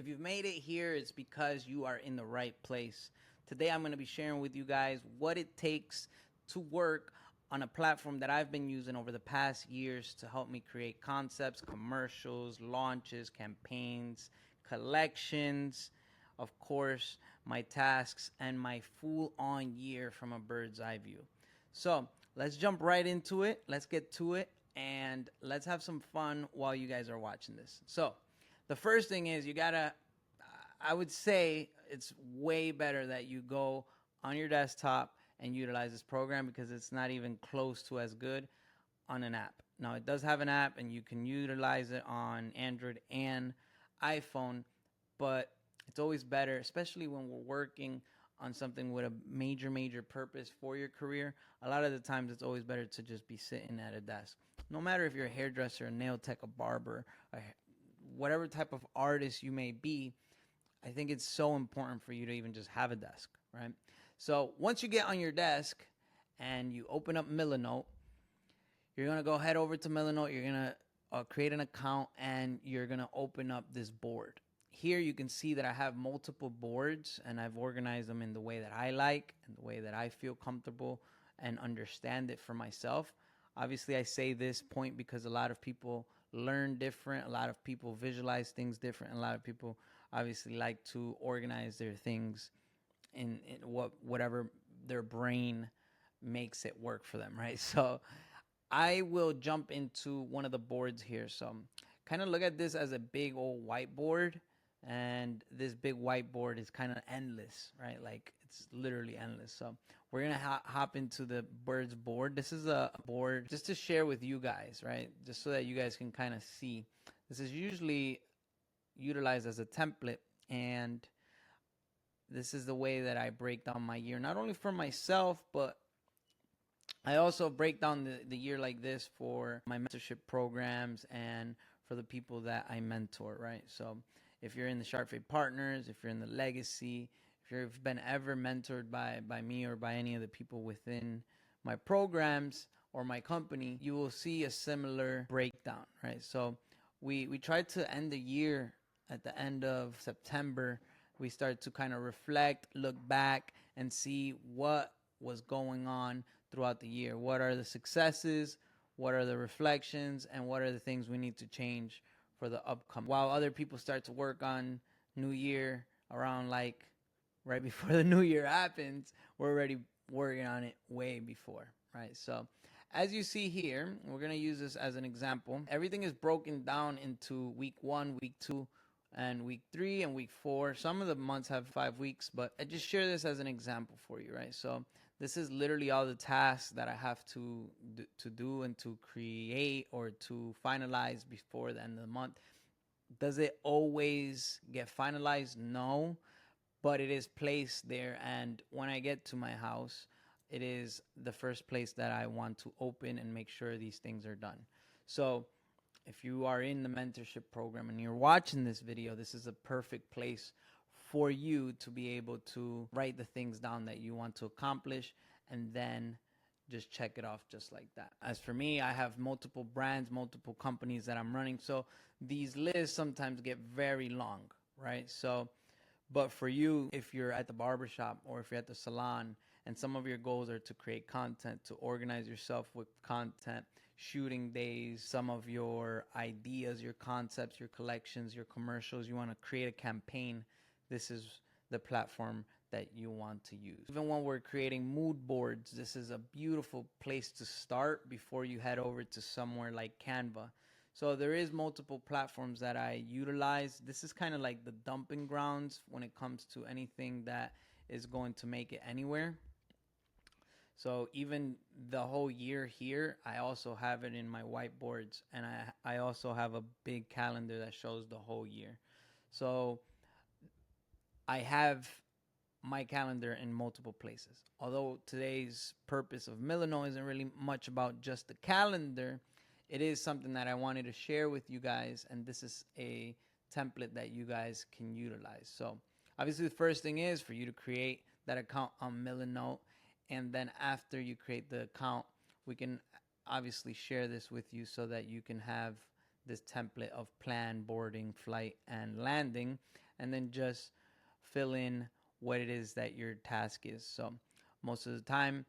If you've made it here, it's because you are in the right place. Today, I'm going to be sharing with you guys what it takes to work on a platform that I've been using over the past years to help me create concepts, commercials, launches, campaigns, collections, of course, my tasks, and my full on year from a bird's eye view. So let's jump right into it. Let's get to it and let's have some fun while you guys are watching this. So, the first thing is I would say it's way better that you go on your desktop and utilize this program because it's not even close to as good on an app. Now, it does have an app and you can utilize it on Android and iPhone, but it's always better, especially when we're working on something with a major purpose for your career. A lot of the times it's always better to just be sitting at a desk. No matter if you're a hairdresser, a nail tech, a barber, whatever type of artist you may be, I think it's so important for you to even just have a desk, right? So once you get on your desk and you open up Milanote, you're going to go head over to Milanote. You're going to create an account and you're going to open up this board. Here you can see that I have multiple boards and I've organized them in the way that I like and the way that I feel comfortable and understand it for myself. Obviously, I say this point because a lot of people learn different. A lot of people visualize things different. A lot of people obviously like to organize their things in whatever their brain makes it work for them, right? So I will jump into one of the boards here. So kind of look at this as a big old whiteboard. And this big whiteboard is kind of endless, right? Like it's literally endless. So we're going to hop into the bird's board. This is a board just to share with you guys, right? Just so that you guys can kind of see. This is usually utilized as a template. And this is the way that I break down my year, not only for myself, but I also break down the year like this for my mentorship programs and for the people that I mentor, right? So if you're in the Sharpfade Partners, if you're in the Legacy, if you've been ever mentored by me or by any of the people within my programs or my company, you will see a similar breakdown, right? So we tried to end the year at the end of September. We start to kind of reflect, look back, and see what was going on throughout the year. What are the successes? What are the reflections? And what are the things we need to change for the upcoming? While other people start to work on New Year around like right before the New Year happens, we're already working on it way before, right? So as you see here, we're going to use this as an example. Everything is broken down into week 1, week 2, and week 3 and week 4. Some of the months have 5 weeks, but I just share this as an example for you, right? So this is literally all the tasks that I have to do and to create or to finalize before the end of the month. Does it always get finalized? No, but it is placed there. And when I get to my house, it is the first place that I want to open and make sure these things are done. So if you are in the mentorship program and you're watching this video, this is a perfect place for you to be able to write the things down that you want to accomplish and then just check it off just like that. As for me, I have multiple brands, multiple companies that I'm running. So these lists sometimes get very long, right? So, but for you, if you're at the barbershop or if you're at the salon and some of your goals are to create content, to organize yourself with content, shooting days, some of your ideas, your concepts, your collections, your commercials, you want to create a campaign, this is the platform that you want to use. Even when we're creating mood boards, this is a beautiful place to start before you head over to somewhere like Canva. So there is multiple platforms that I utilize. This is kind of like the dumping grounds when it comes to anything that is going to make it anywhere. So even the whole year here, I also have it in my whiteboards, and I also have a big calendar that shows the whole year. So I have my calendar in multiple places. Although today's purpose of Milano isn't really much about just the calendar, it is something that I wanted to share with you guys, and this is a template that you guys can utilize. So obviously the first thing is for you to create that account on Milanote, and then after you create the account, we can obviously share this with you so that you can have this template of plan, boarding, flight, and landing. and then just fill in what it is that your task is. So most of the time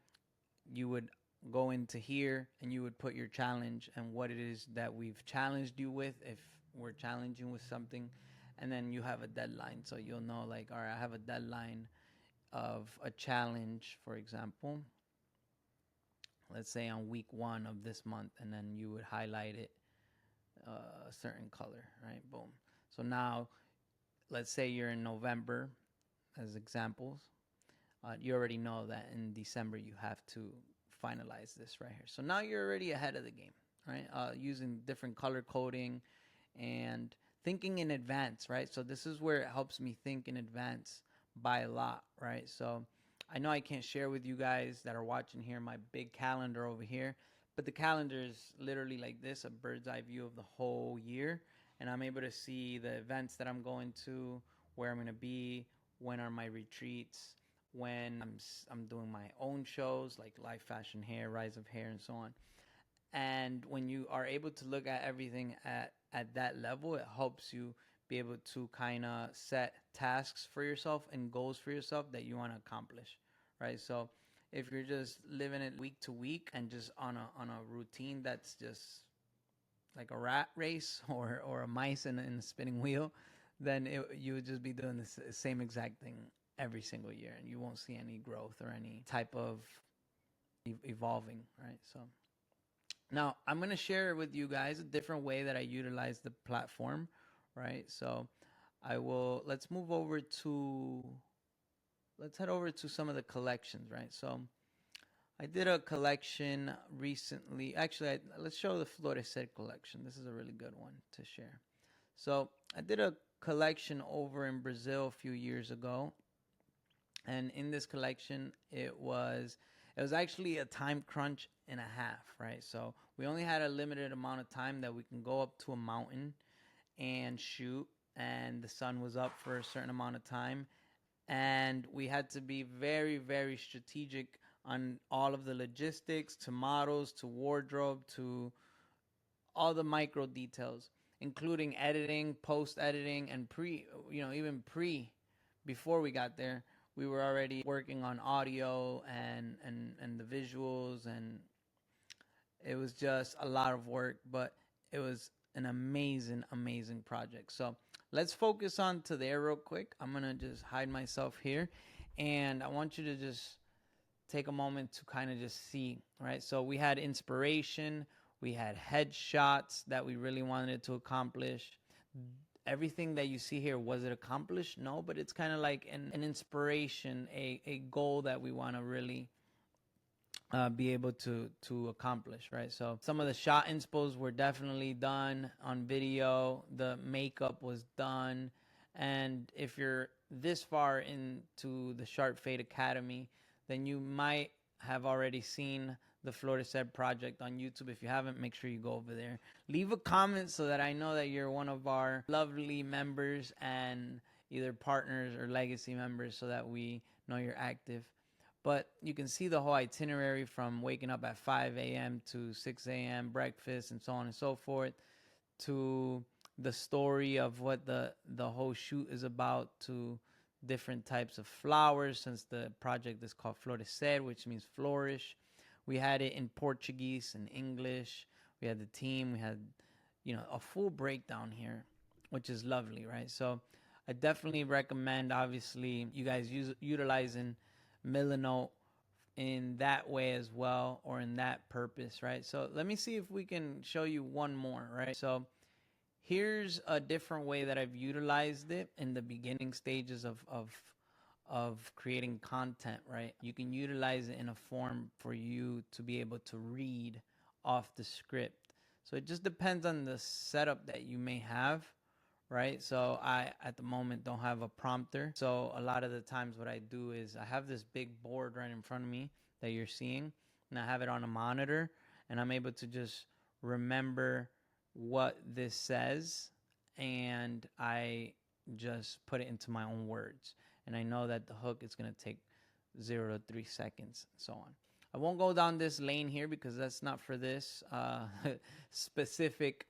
you would go into here and you would put your challenge and what it is that we've challenged you with, if we're challenging with something, and then you have a deadline. So you'll know, like, all right, I have a deadline of a challenge, for example, let's say on week 1 of this month, and then you would highlight it a certain color, right? Boom. So now let's say you're in November, as examples. You already know that in December you have to finalize this right here. So now you're already ahead of the game, right? Using different color coding and thinking in advance, right? So this is where it helps me think in advance by a lot, right? So I know I can't share with you guys that are watching here my big calendar over here, but the calendar is literally like this, a bird's eye view of the whole year. And I'm able to see the events that I'm going to, where I'm going to be, when are my retreats, when I'm doing my own shows like Life, Fashion, Hair, Rise of Hair, and so on. And when you are able to look at everything at that level, it helps you be able to kind of set tasks for yourself and goals for yourself that you want to accomplish, right? So if you're just living it week to week and just on a routine that's just like a rat race or a mice in a spinning wheel, then you would just be doing the same exact thing every single year, and you won't see any growth or any type of evolving, right? So now I'm going to share with you guys a different way that I utilize the platform, right? So let's head over to some of the collections, right? So I did a collection recently. Actually, let's show the Floreset collection. This is a really good one to share. So I did a collection over in Brazil a few years ago. And in this collection, it was actually a time crunch and a half, right? So we only had a limited amount of time that we can go up to a mountain and shoot, and the sun was up for a certain amount of time. And we had to be very, very strategic on all of the logistics, to models, to wardrobe, to all the micro details, including editing, post editing, and even before we got there, we were already working on audio and the visuals, and it was just a lot of work, but it was an amazing, amazing project. So let's focus on to there real quick. I'm going to just hide myself here, and I want you to just take a moment to kind of just see, right? So we had inspiration, we had headshots that we really wanted to accomplish. Everything that you see here, was it accomplished? No, but it's kind of like an inspiration, a goal that we want to really be able to accomplish, right? So some of the shot inspos were definitely done on video. The makeup was done. And if you're this far into the Sharp Fade Academy, then you might have already seen the Floreset project on YouTube. If you haven't, make sure you go over there. Leave a comment so that I know that you're one of our lovely members and either partners or legacy members, so that we know you're active. But you can see the whole itinerary from waking up at 5 a.m. to 6 a.m., breakfast, and so on and so forth, to the story of what the whole shoot is about, to different types of flowers, since the project is called Floreset, which means flourish. We had it in Portuguese and English. We had the team. We had, a full breakdown here, which is lovely, right? So I definitely recommend, obviously, you guys utilizing Milanote in that way as well, or in that purpose, right? So let me see if we can show you one more, right? So here's a different way that I've utilized it in the beginning stages of creating content, right? You can utilize it in a form for you to be able to read off the script. So it just depends on the setup that you may have, right? So I, at the moment, don't have a prompter. So a lot of the times what I do is I have this big board right in front of me that you're seeing, and I have it on a monitor, and I'm able to just remember what this says, and I just put it into my own words. And I know that the hook is going to take 0 to 3 seconds, and so on. I won't go down this lane here because that's not for this specific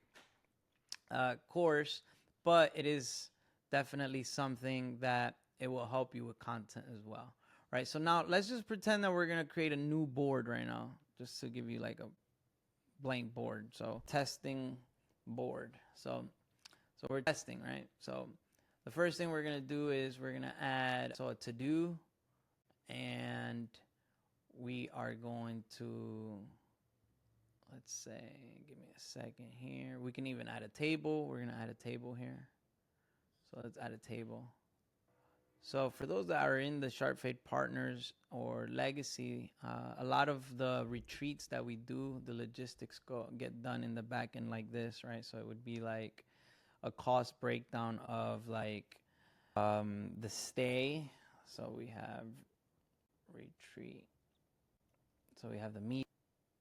course, but it is definitely something that it will help you with content as well, right? So now let's just pretend that we're gonna create a new board right now, just to give you like a blank board. So testing board. So we're testing, right? So the first thing we're gonna do is we're gonna add a to do, and we are going to, let's say, give me a second here. We can even add a table. We're gonna add a table here. So let's add a table. So for those that are in the Sharp Fade Partners or Legacy, a lot of the retreats that we do, the logistics get done in the back end like this, right? So it would be like a cost breakdown of like the stay. So we have retreat. So we have the meat,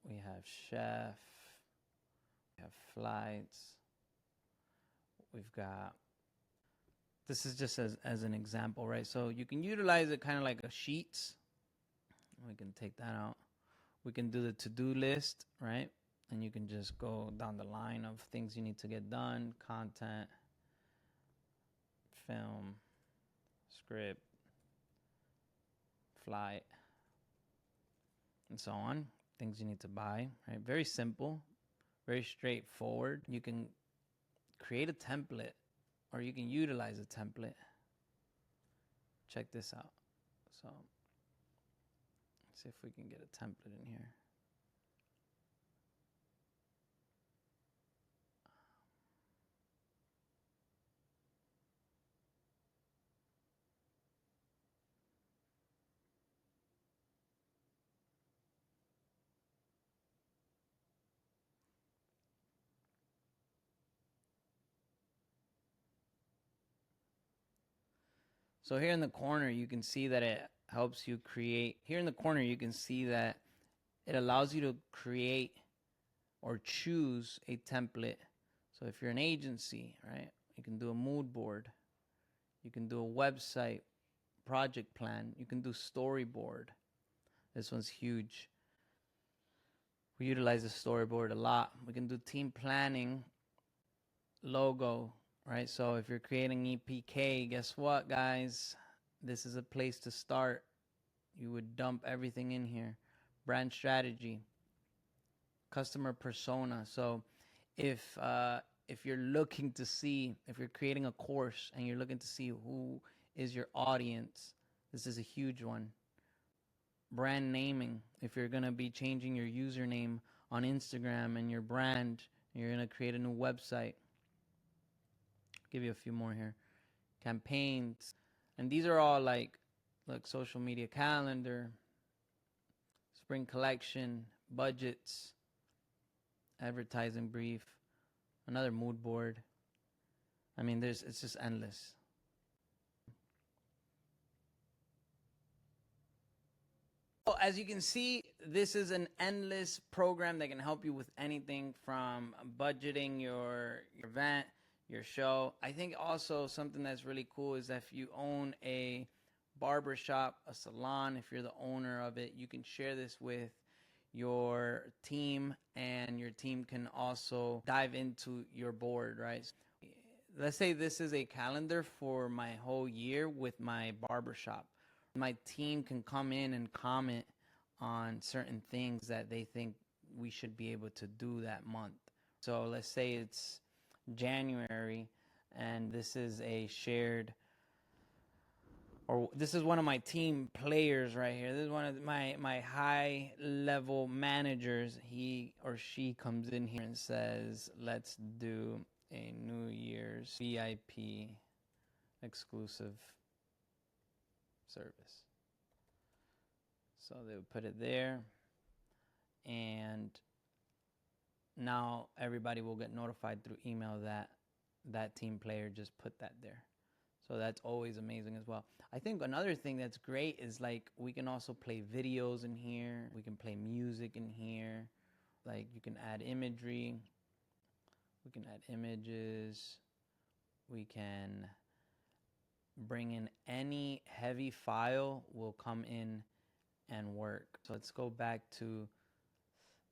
we have chef, we have flights, we've got, this is just as an example, right? So you can utilize it kind of like a sheets. We can take that out. We can do the to-do list, right? And you can just go down the line of things you need to get done, content, film, script, flight, and so on. Things you need to buy, right? Very simple, very straightforward. You can create a template, or you can utilize a template. Check this out. So let's see if we can get a template in here. So here in the corner, you can see that it helps you create. Here in the corner, you can see that it allows you to create or choose a template. So if you're an agency, right, you can do a mood board. You can do a website, project plan. You can do storyboard. This one's huge. We utilize the storyboard a lot. We can do team planning, logo, right? So if you're creating EPK, guess what, guys? This is a place to start. You would dump everything in here. Brand strategy, customer persona. So if you're looking to see, if you're creating a course and you're looking to see who is your audience, this is a huge one. Brand naming. If you're going to be changing your username on Instagram and your brand, you're going to create a new website. Give you a few more here. Campaigns. And these are all like social media calendar, spring collection, budgets, advertising brief, another mood board. I mean, it's just endless. So as you can see, this is an endless program that can help you with anything from budgeting your event, your show. I think also something that's really cool is that if you own a barbershop, a salon, if you're the owner of it, you can share this with your team, and your team can also dive into your board, right? Let's say this is a calendar for my whole year with my barbershop. My team can come in and comment on certain things that they think we should be able to do that month. So let's say it's January and this is a shared, or this is one of my team players right here. This is one of my high level managers. He or she comes in here and says, let's do a New Year's VIP exclusive service. So they would put it there, and now everybody will get notified through email that that team player just put that there. So that's always amazing as well. I think another thing that's great is like we can also play videos in here. We can play music in here. Like you can add imagery. We can add images. We can bring in any heavy file will come in and work. So let's go back to,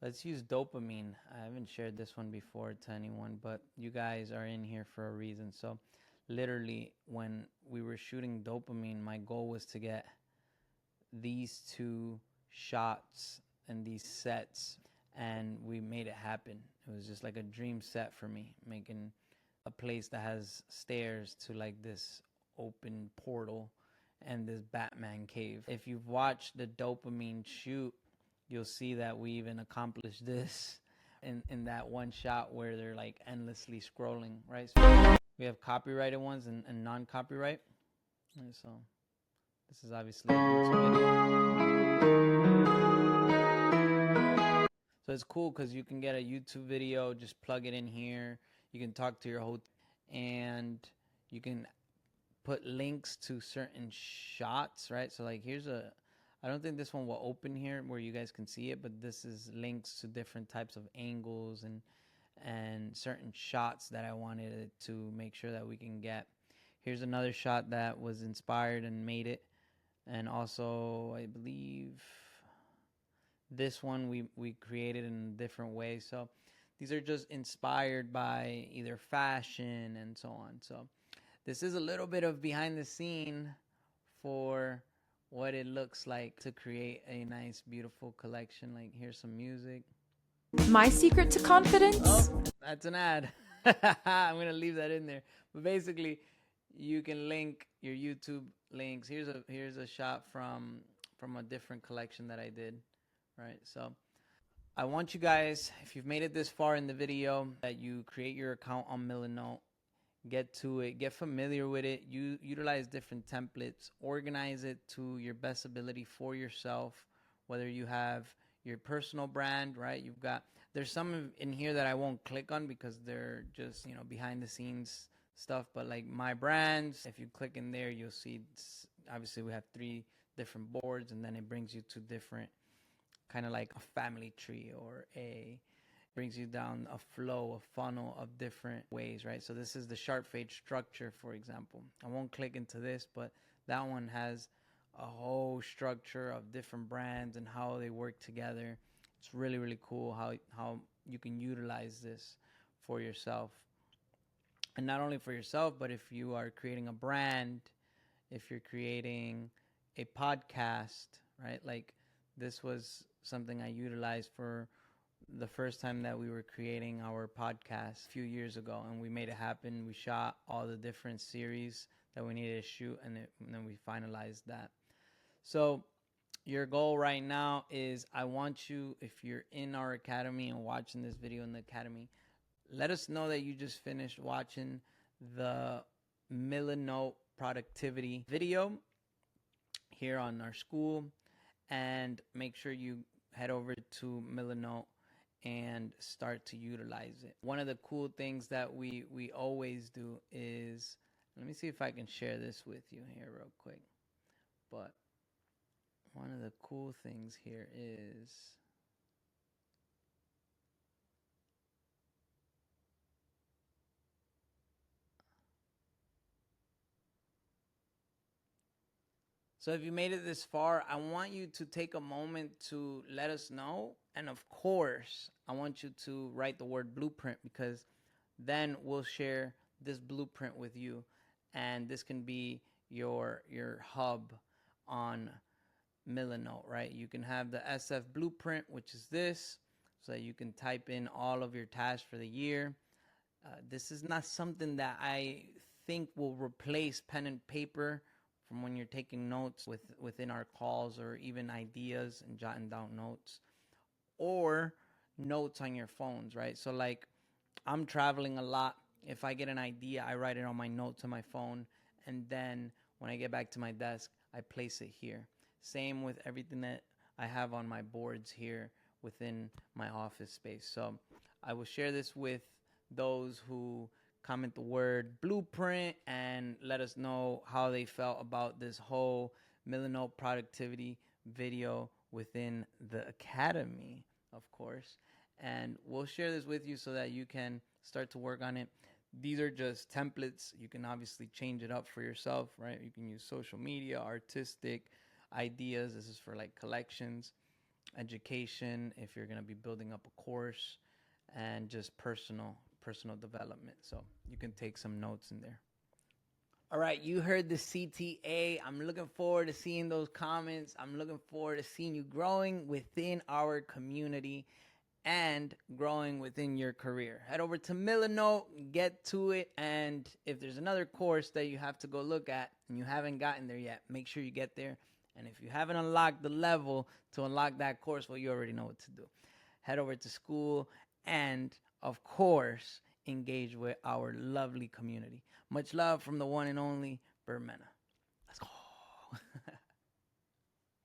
let's use dopamine. I haven't shared this one before to anyone, but you guys are in here for a reason. So literally when we were shooting Dopamine, my goal was to get these 2 shots and these sets, and we made it happen. It was just like a dream set for me, making a place that has stairs to like this open portal and this Batman cave. If you've watched the Dopamine shoot, you'll see that we even accomplished this in that one shot where they're like endlessly scrolling, right? So we have copyrighted ones and non-copyright. And so this is obviously a YouTube video. So it's cool because you can get a YouTube video, just plug it in here. You can talk to your host, and you can put links to certain shots, right? So like here's I don't think this one will open here where you guys can see it, but this is links to different types of angles and certain shots that I wanted to make sure that we can get. Here's another shot that was inspired and made it. And also, I believe this one we created in a different way. So these are just inspired by either fashion and so on. So this is a little bit of behind the scene for what it looks like to create a nice, beautiful collection. Like here's some music. My secret to confidence? Oh, that's an ad. I'm going to leave that in there. But basically, you can link your YouTube links. Here's a shot from a different collection that I did, right? So I want you guys, if you've made it this far in the video, that you create your account on Milanote. Get to it, get familiar with it, utilize different templates, organize it to your best ability for yourself, whether you have your personal brand, right? There's some in here that I won't click on because they're just, behind the scenes stuff, but like my brands, if you click in there, you'll see, obviously we have 3 different boards, and then it brings you to different, kind of like a family tree, or brings you down a flow, a funnel of different ways, right? So this is the sharp fade structure, for example. I won't click into this, but that one has a whole structure of different brands and how they work together. It's really, really cool how you can utilize this for yourself. And not only for yourself, but if you are creating a brand, if you're creating a podcast, right? Like this was something I utilized for the first time that we were creating our podcast a few years ago, and we made it happen. We shot all the different series that we needed to shoot, and then we finalized that. So your goal right now is, I want you, if you're in our academy and watching this video in the academy, let us know that you just finished watching the Milanote productivity video here on our school, and make sure you head over to Milanote and start to utilize it. One of the cool things that we always do is, let me see if I can share this with you here real quick. But one of the cool things here is, so if you made it this far, I want you to take a moment to let us know. And of course, I want you to write the word blueprint, because then we'll share this blueprint with you. And this can be your hub on Milanote, right? You can have the SF blueprint, which is this, so that you can type in all of your tasks for the year. This is not something that I think will replace pen and paper from when you're taking notes within our calls, or even ideas and jotting down notes, or notes on your phones, right? So like, I'm traveling a lot. If I get an idea, I write it on my notes on my phone, and then when I get back to my desk, I place it here. Same with everything that I have on my boards here within my office space. So I will share this with those who comment the word blueprint and let us know how they felt about this whole Milanote productivity video within the academy, of course. And we'll share this with you so that you can start to work on it. These are just templates. You can obviously change it up for yourself, right? You can use social media, artistic ideas. This is for like collections, education, if you're going to be building up a course, and just personal development. So you can take some notes in there. All right, you heard the CTA. I'm looking forward to seeing those comments. I'm looking forward to seeing you growing within our community and growing within your career. Head over to Milanote, get to it, and if there's another course that you have to go look at and you haven't gotten there yet, make sure you get there. And if you haven't unlocked the level to unlock that course, well, you already know what to do. Head over to school and, of course, engage with our lovely community. Much love from the one and only Byrd Mena.